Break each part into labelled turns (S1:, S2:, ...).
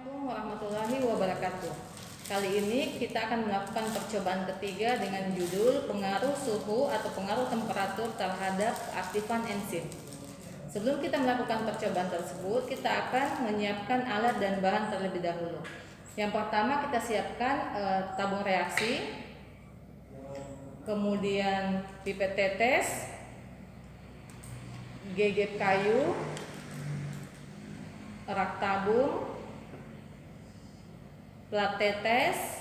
S1: Assalamualaikum warahmatullahi wabarakatuh. Kali ini kita akan melakukan percobaan ketiga dengan judul pengaruh suhu atau pengaruh temperatur terhadap keaktifan enzim. Sebelum kita melakukan percobaan tersebut, kita akan menyiapkan alat dan bahan terlebih dahulu. Yang pertama kita siapkan tabung reaksi, kemudian pipet tetes, gegep kayu, rak tabung, plat tetes,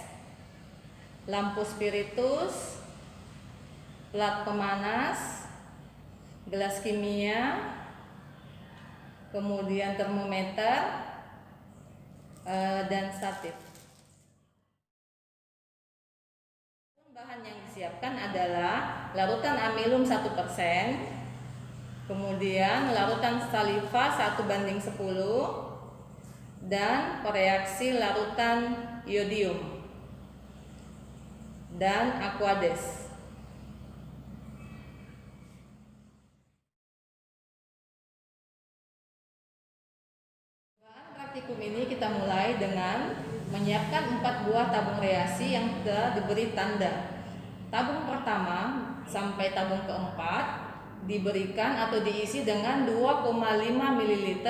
S1: lampu spiritus, plat pemanas, gelas kimia, kemudian termometer, dan statif. Bahan yang disiapkan adalah larutan amilum 1%, kemudian larutan saliva 1:10, dan reaksi larutan iodium dan aquades. Bahan praktikum ini kita mulai dengan menyiapkan 4 buah tabung reaksi yang sudah diberi tanda. Tabung pertama sampai tabung keempat diberikan atau diisi dengan 2,5 ml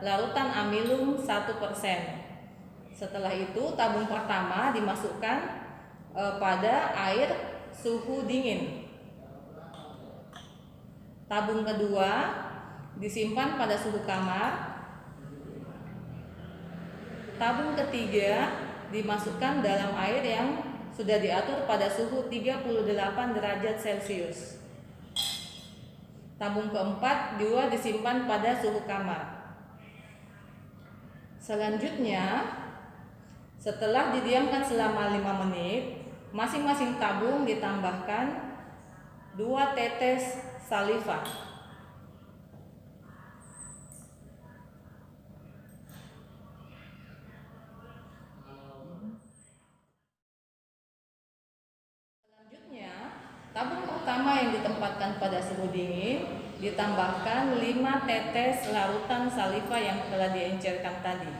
S1: larutan amilum 1%. Setelah itu tabung pertama dimasukkan pada air suhu dingin. Tabung kedua disimpan pada suhu kamar. Tabung ketiga dimasukkan dalam air yang sudah diatur pada suhu 38 derajat Celcius. Tabung keempat juga disimpan pada suhu kamar. Selanjutnya, setelah didiamkan selama 5 menit, masing-masing tabung ditambahkan 2 tetes saliva. Selanjutnya, tabung pertama yang ditempatkan pada suhu dingin ditambahkan 5 tetes larutan saliva yang telah diencerkan tadi.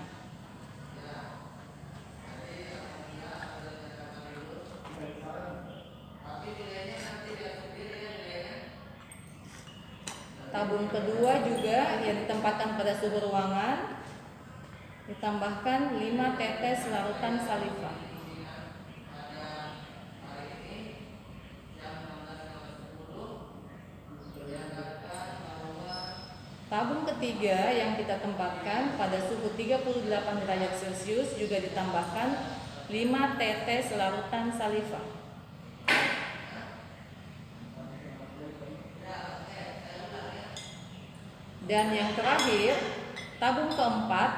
S1: Tabung kedua juga yang ditempatkan pada suhu ruangan ditambahkan 5 tetes larutan saliva. Tabung ketiga yang kita tempatkan pada suhu 38 derajat Celcius juga ditambahkan 5 tetes larutan saliva. Dan yang terakhir, tabung keempat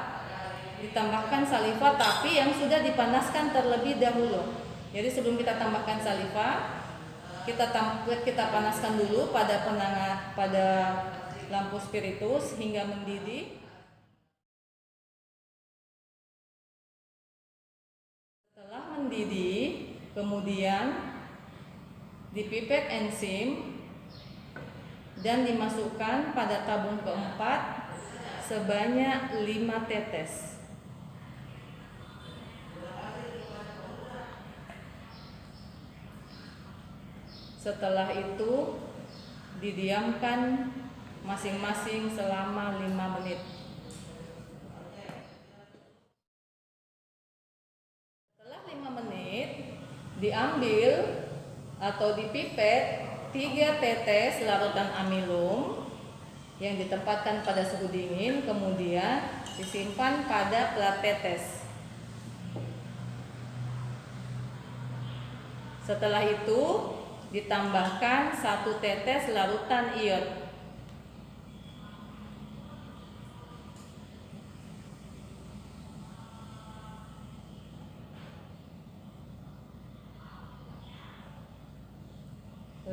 S1: ditambahkan saliva tapi yang sudah dipanaskan terlebih dahulu. Jadi sebelum kita tambahkan saliva, kita panaskan dulu pada lampu spiritus hingga mendidih. Setelah mendidih, kemudian dipipet enzim dan dimasukkan pada tabung keempat sebanyak 5 tetes. Setelah itu didiamkan masing-masing selama 5 menit. Setelah 5 menit, diambil atau dipipet 3 tetes larutan amilum yang ditempatkan pada suhu dingin, kemudian disimpan pada plat tetes. Setelah itu ditambahkan 1 tetes larutan iod.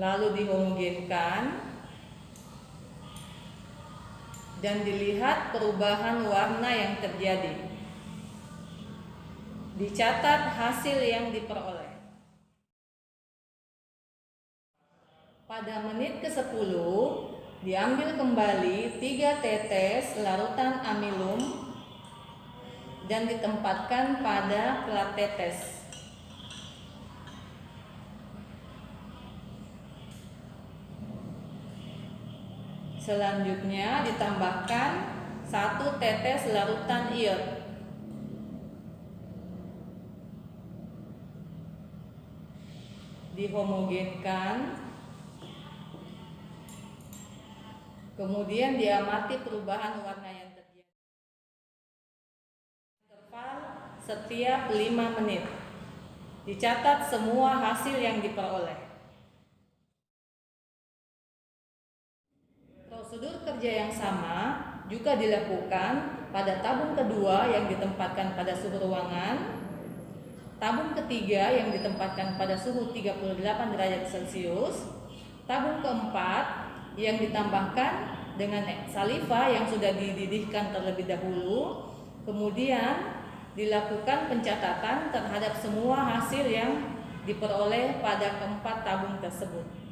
S1: Lalu dihomogenkan dan dilihat perubahan warna yang terjadi. Dicatat hasil yang diperoleh. Pada menit ke-10 diambil kembali 3 tetes larutan amilum dan ditempatkan pada plat tetes. Selanjutnya ditambahkan 1 tetes larutan iod. Dihomogenkan. Kemudian diamati perubahan warna yang terjadi. Interval setiap 5 menit. Dicatat semua hasil yang diperoleh. Prosedur kerja yang sama juga dilakukan pada tabung kedua yang ditempatkan pada suhu ruangan, tabung ketiga yang ditempatkan pada suhu 38 derajat Celcius, tabung keempat yang ditambahkan dengan saliva yang sudah dididihkan terlebih dahulu, kemudian dilakukan pencatatan terhadap semua hasil yang diperoleh pada keempat tabung tersebut.